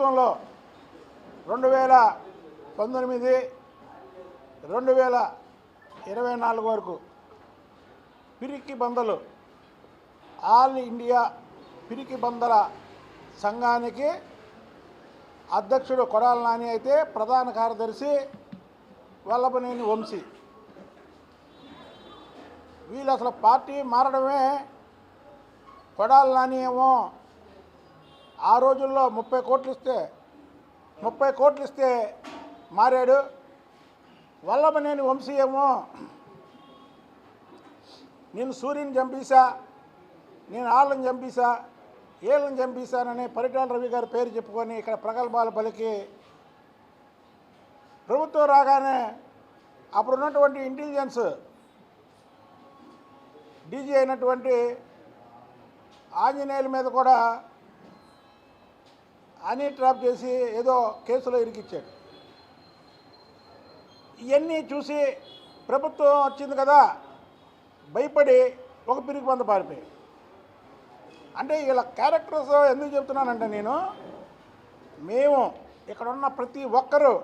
ప్రభుత్వంలో 2019, 2024 వరకు పిరికి బందలు ఆల్ ఇండియా పిరికి బందల సంఘానికి అధ్యక్షుడు కొడాలి నాని అయితే ప్రధాన కార్యదర్శి వల్లభనేని వంశీ. వీళ్ళు అసలు పార్టీ మారడమే. కొడాలి నాని ఏమో ఆ రోజుల్లో 30 కోట్లు ఇస్తే మారాడు. వల్లభనేని వంశీ ఏమో నేను సూర్యుని చంపేశా, నేను ఆళ్ళని చంపేశా, ఏళ్ళని చంపేశానని పరిటాల రవి గారి పేరు చెప్పుకొని ఇక్కడ ప్రగల్భాలు పలికి ప్రభుత్వం రాగానే అప్పుడున్నటువంటి ఇంటెలిజెన్స్ డీజీ అయినటువంటి ఆంజనేయుల మీద కూడా హనీ ట్రాప్ చేసి ఏదో కేసులో ఇరికిచ్చాడు. ఇవన్నీ చూసి ప్రభుత్వం వచ్చింది కదా భయపడి ఒక పిరికి బంద పారిపోయి. అంటే వీళ్ళ క్యారెక్టర్స్ ఎందుకు చెప్తున్నానంటే మేము ఇక్కడ ఉన్న ప్రతి ఒక్కరూ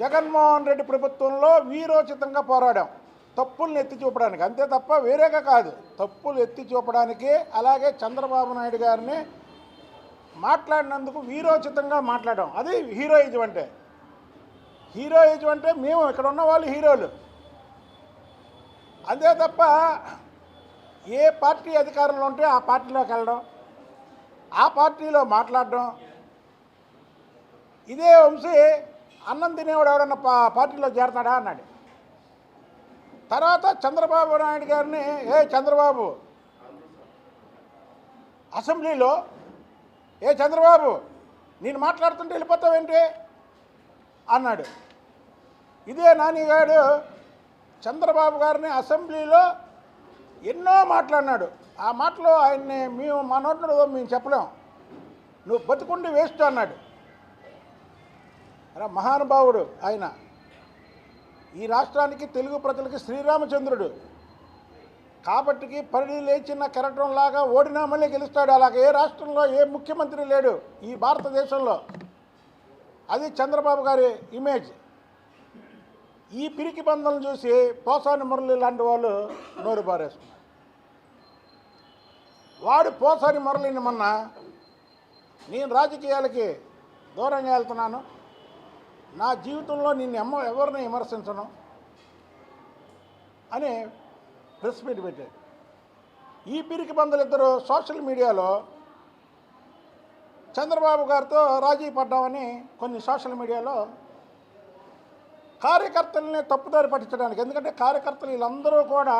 జగన్మోహన్ రెడ్డి ప్రభుత్వంలో వీరోచితంగా పోరాడాం తప్పుల్ని ఎత్తి చూపడానికి, అంతే తప్ప వేరేగా కాదు. తప్పులు ఎత్తి చూపడానికి, అలాగే చంద్రబాబు నాయుడు గారిని మాట్లాడినందుకు వీరోచితంగా మాట్లాడాం. అది హీరోయిజం అంటే. హీరోయిజం అంటే మేము ఇక్కడ ఉన్న వాళ్ళు హీరోలు, అంతే తప్ప ఏ పార్టీ అధికారంలో ఉంటే ఆ పార్టీలోకి వెళ్ళడం, ఆ పార్టీలో మాట్లాడడం. ఇదే వంశీ అన్నం తినేవాడు ఎవడన్నా పార్టీలో చేరతాడా అన్నాడు. తర్వాత చంద్రబాబు నాయుడు గారిని చంద్రబాబు అసెంబ్లీలో చంద్రబాబు నేను మాట్లాడుతుంటే వెళ్ళిపోతావేంటి అన్నాడు. ఇదే నానిగాడు చంద్రబాబు గారిని అసెంబ్లీలో ఎన్నో మాట్లాడినాడు. ఆ మాటలో ఆయన్ని మా నోట్లో మేము చెప్పలేం. నువ్వు బతుకుండి వేస్ట్ అన్నాడు. అరే మహానుభావుడు ఆయన. ఈ రాష్ట్రానికి తెలుగు ప్రజలకి శ్రీరామచంద్రుడు కాబట్టికి పరిధి లేచిన కెరటంలాగా ఓడినా మళ్ళీ గెలుస్తాడు. అలాగే ఏ రాష్ట్రంలో ఏ ముఖ్యమంత్రి లేడు ఈ భారతదేశంలో. అది చంద్రబాబు గారి ఇమేజ్. ఈ పిరికి బంధం చూసి పోసాని మురళి లాంటి వాళ్ళు నోరు బారేసుకున్నారు. వాడు పోసాని మురళిని మొన్న నేను రాజకీయాలకి దూరంగా వెళ్తున్నాను, నా జీవితంలో నిన్ను ఎవరిని విమర్శించను అని ప్రెస్ మీట్ పెట్టాడు. ఈ పిరికి బంధులు ఇద్దరు సోషల్ మీడియాలో చంద్రబాబు గారితో రాజీ పడ్డామని కొన్ని సోషల్ మీడియాలో కార్యకర్తలని తప్పుదారి పట్టించడానికి. ఎందుకంటే కార్యకర్తలు వీళ్ళందరూ కూడా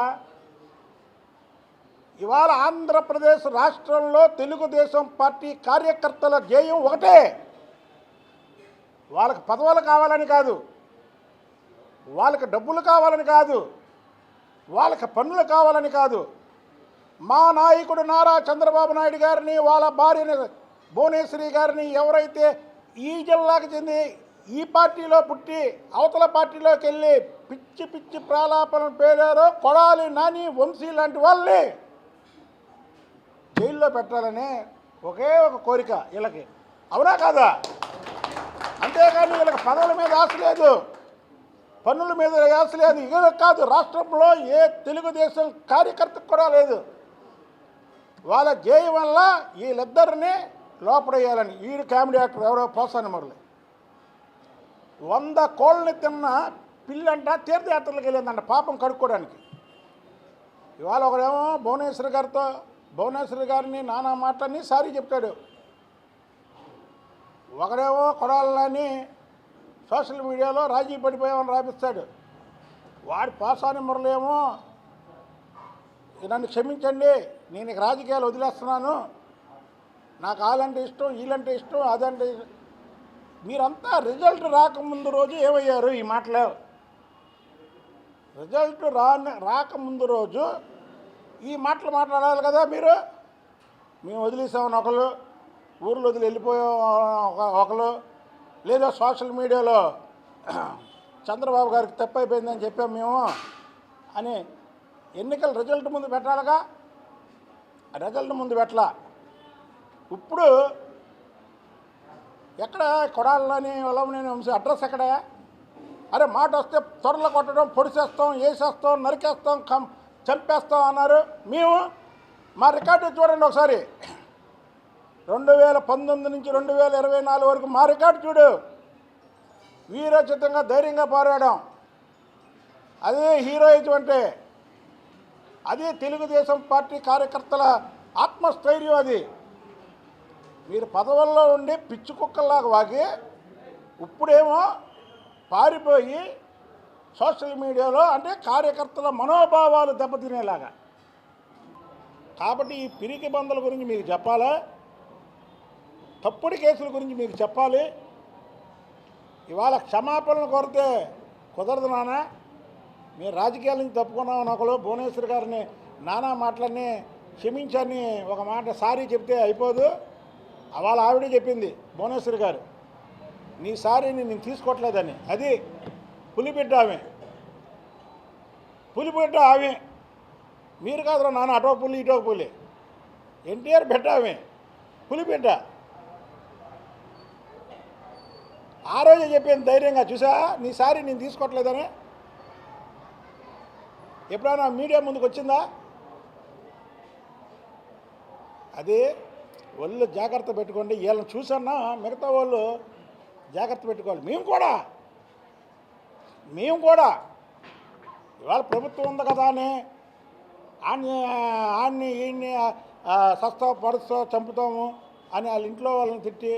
ఇవాళ ఆంధ్రప్రదేశ్ రాష్ట్రంలో తెలుగుదేశం పార్టీ కార్యకర్తల ధ్యేయం ఒకటే. వాళ్ళకి పదవులు కావాలని కాదు, వాళ్ళకి డబ్బులు కావాలని కాదు, వాళ్ళకి పన్నులు కావాలని కాదు. మా నాయకుడు నారా చంద్రబాబు నాయుడు గారిని, వాళ్ళ భార్యని భువనేశ్వరి గారిని ఎవరైతే ఈ జిల్లాకి చెంది ఈ పార్టీలో పుట్టి అవతల పార్టీలోకి వెళ్ళి పిచ్చి పిచ్చి ప్రాలాపనలు పేరారో కొడాలి నాని వంశీ లాంటి వాళ్ళని జైల్లో పెట్టాలనే ఒకే ఒక కోరిక వీళ్ళకి. అవునా కాదా? అంతేగాని వీళ్ళకి పదవుల మీద ఆశ లేదు, పన్నుల మీద ఆశ లేదు. వీళ్ళకి కాదు, రాష్ట్రంలో ఏ తెలుగుదేశం కార్యకర్తకు కూడా లేదు. వాళ్ళ ధ్యేయం వల్ల వీళ్ళిద్దరిని లోపడేయాలని. ఈడు కామెడీ యాక్టర్ ఎవరో పోసాని మురళి 100 కోళ్ళని తిన్న పిల్లంట తీర్థయాత్రలకు వెళ్ళిందంట పాపం కడుక్కోవడానికి. ఇవాళ ఒకడేమో భువనేశ్వరి గారిని నానా మాటలని సారీ చెప్తాడు. ఒకడేమో కొడాలని సోషల్ మీడియాలో రాజీ పడిపోయామని రాపిస్తాడు. వాడి పోసాని మురళి ఏమో నన్ను క్షమించండి, నేను ఇక రాజకీయాలు వదిలేస్తున్నాను, నాకు వాళ్ళంటే ఇష్టం, వీళ్ళంటే ఇష్టం, అదంటే ఇష్టం. మీరంతా రిజల్ట్ రాకముందు రోజు ఏమయ్యారు? ఈ మాటలు రిజల్ట్ రాకముందు రోజు ఈ మాటలు మాట్లాడాలి కదా మీరు. మేము వదిలేసామని ఒకరు, ఊర్లో వదిలి వెళ్ళిపోయాం ఒకరు, లేదా సోషల్ మీడియాలో చంద్రబాబు గారికి తప్పైపోయిందని చెప్పాం మేము అని ఎన్నికల రిజల్ట్ ముందు పెట్టాలిగా. రిజల్ట్ ముందు పెట్టలా. ఇప్పుడు ఎక్కడ కొడాలని వల్లభనేని వంశీ అడ్రస్ ఎక్కడ? అరే మాట వస్తే త్వరలో కొట్టడం, పొడిచేస్తాం, వేసేస్తాం, నరికేస్తాం, చంపేస్తాం అన్నారు. మేము మా రికార్డు చూడండి ఒకసారి, 2019 నుంచి 2024 వరకు మా రికార్డు చూడు. వీరోచితంగా ధైర్యంగా పోరాడాం. అదే హీరోయిజం అంటే, అదే తెలుగుదేశం పార్టీ కార్యకర్తల ఆత్మస్థైర్యం. అది మీరు పదవుల్లో ఉండి పిచ్చి కుక్కల్లాగా వాగి ఇప్పుడేమో పారిపోయి సోషల్ మీడియాలో అంటే కార్యకర్తల మనోభావాలు దెబ్బతినేలాగా. కాబట్టి ఈ పిరికి బందల గురించి మీకు చెప్పాలా, తప్పుడు కేసుల గురించి మీకు చెప్పాలి. ఇవాళ క్షమాపణలు కోరితే కుదరదు నాన్న. మీరు రాజకీయాల నుంచి తప్పుకున్నాం నకలు భువనేశ్వర్ గారిని నానా మాటలన్నీ క్షమించని ఒక మాట సారీ చెప్తే అయిపోదు. వాళ్ళ ఆవిడే చెప్పింది భువనేశ్వర్ గారు, నీ సారీని నేను తీసుకోవట్లేదని. అది పులిబిడ్డ ఆమె, పులిబిడ్డ ఆమె. మీరు కాదురా నాన్న అటో పులి ఇటో పులి. ఎన్టీఆర్ బిడ్డ ఆమె, పులిబిడ్డ. ఆ రోజే చెప్పింది ధైర్యంగా, చూసా నీ సారీ నేను తీసుకోవట్లేదని. ఎప్పుడైనా మీడియా ముందుకు వచ్చిందా? అది వాళ్ళు జాగ్రత్త పెట్టుకోండి. వీళ్ళని చూసన్నా మిగతా వాళ్ళు జాగ్రత్త పెట్టుకోవాలి. మేము కూడా ఇవాళ ప్రభుత్వం ఉంది కదా అని ఆడిని ఈయన్ని సస్తా పడుస్తా చంపుతాము అని వాళ్ళ ఇంట్లో వాళ్ళని తిట్టి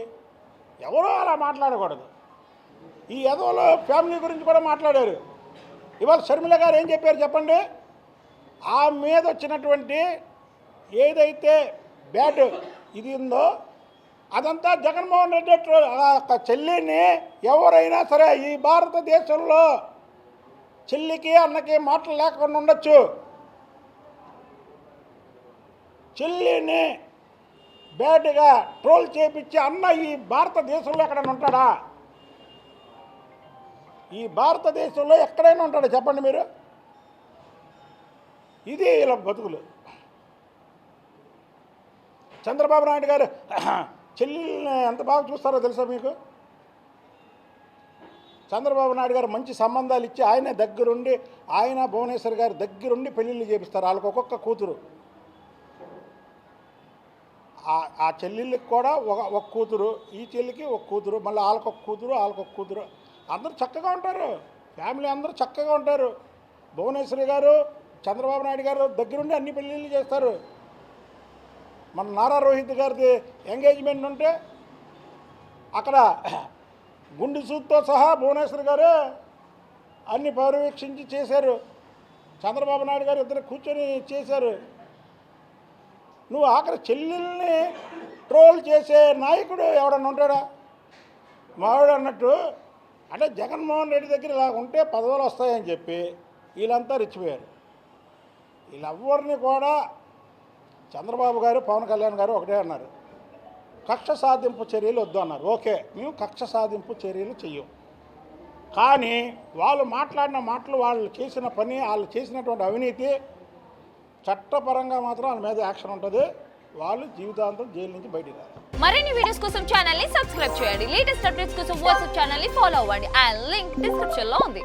ఎవరో అలా మాట్లాడకూడదు. ఈ ఎదవలో ఫ్యామిలీ గురించి కూడా మాట్లాడారు. ఇవాళ షర్మిల గారు ఏం చెప్పారు చెప్పండి? ఆ మీద వచ్చినటువంటి ఏదైతే బ్యాడ్ ఇది ఉందో అదంతా జగన్మోహన్ రెడ్డి చెల్లిని ఎవరైనా సరే ఈ భారతదేశంలో చెల్లికి అన్నకి మాటలు లేకుండా ఉండొచ్చు. చెల్లిని బ్యాడ్గా ట్రోల్ చేపించి అన్న ఈ భారతదేశంలో ఎక్కడైనా ఉంటాడా? ఈ భారతదేశంలో ఎక్కడైనా ఉంటాడా చెప్పండి మీరు? ఇది ఇలా బతుకులు. చంద్రబాబు నాయుడు గారు చెల్లెల్ని ఎంత బాగా చూస్తారో తెలుసా మీకు? చంద్రబాబు నాయుడు గారు మంచి సంబంధాలు ఇచ్చి ఆయన దగ్గరుండి, ఆయన భువనేశ్వర్ గారు దగ్గరుండి పెళ్ళిళ్ళు చేపిస్తారు. వాళ్ళకి ఒక్కొక్క కూతురు. ఆ చెల్లెళ్ళకి కూడా ఒక కూతురు, ఈ చెల్లికి ఒక కూతురు, మళ్ళీ వాళ్ళకొక కూతురు, వాళ్ళకొక కూతురు. అందరూ చక్కగా ఉంటారు, ఫ్యామిలీ అందరూ చక్కగా ఉంటారు. భువనేశ్వరి గారు చంద్రబాబు నాయుడు గారు దగ్గరుండి అన్ని పెళ్ళిళ్ళు చేస్తారు. మన నారా రోహిత్ గారిది ఎంగేజ్మెంట్ ఉంటే అక్కడ గుండు సూత్తో సహా భువనేశ్వర్ గారు అన్ని పర్యవేక్షించి చేశారు. చంద్రబాబు నాయుడు గారు ఇద్దరు కూర్చొని చేశారు. నువ్వు ఆఖరి చెల్లెల్ని ట్రోల్ చేసే నాయకుడు ఎవడన్నా ఉంటాడా? మావాడు అన్నట్టు అంటే జగన్మోహన్ రెడ్డి దగ్గర ఇలా ఉంటే పదవులు వస్తాయని చెప్పి వీళ్ళంతా రెచ్చిపోయారు. వీళ్ళెవ్వరిని కూడా చంద్రబాబు గారు పవన్ కళ్యాణ్ గారు ఒకటే అన్నారు, కక్ష సాధింపు చర్యలు వద్దు అన్నారు. ఓకే, మేము కక్ష సాధింపు చర్యలు చెయ్యం. కానీ వాళ్ళు మాట్లాడిన మాటలు, వాళ్ళు చేసిన పని, వాళ్ళు చేసినటువంటి అవినీతి చట్టపరంగా మాత్రం వాళ్ళ మీద యాక్షన్ ఉంటుంది. వాళ్ళు జీవితాంతం జైలు నుంచి బయటికి రారు. మరిన్ని వీడియోస్ కోసం ఛానల్ ని సబ్స్క్రైబ్ చేయండి. లేటెస్ట్ అప్డేట్స్ కోసం వాట్సాప్ ఛానల్ ని ఫాలో అవ్వండి. ఆ లింక్ డిస్క్రిప్షన్ లో ఉంది.